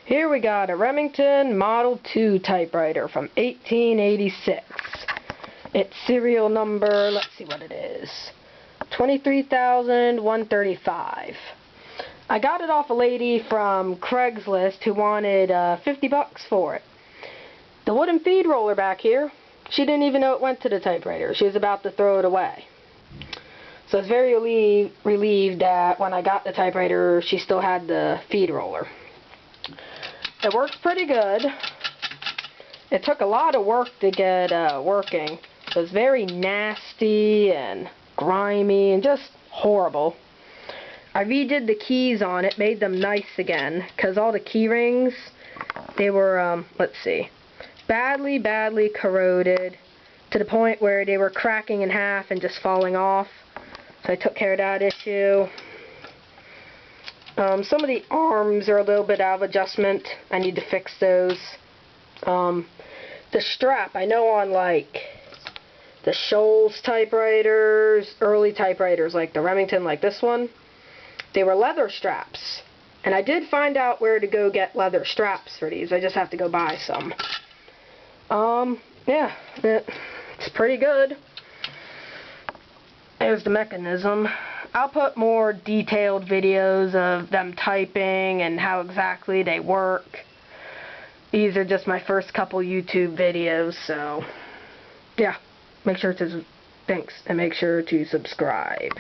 Here we got a Remington Model 2 typewriter from 1886. Its serial number, let's see what it is, 23,135. I got it off a lady from Craigslist who wanted 50 bucks for it. The wooden feed roller back here, she didn't even know it went to the typewriter. She was about to throw it away. So I was very relieved that when I got the typewriter, she still had the feed roller. It works pretty good. It took a lot of work to get working. It was very nasty and grimy and just horrible. I redid the keys on it, made them nice again, because all the key rings, they were, let's see, badly corroded to the point where they were cracking in half and just falling off. So I took care of that issue. Some of the arms are a little bit out of adjustment. I need to fix those. The strap, I know on like the Shoals typewriters, early typewriters like the Remington, like this one, they were leather straps. And I did find out where to go get leather straps for these. I just have to go buy some. Yeah, it's pretty good. There's the mechanism. I'll put more detailed videos of them typing and how exactly they work. These are just my first couple YouTube videos, so yeah, make sure to subscribe.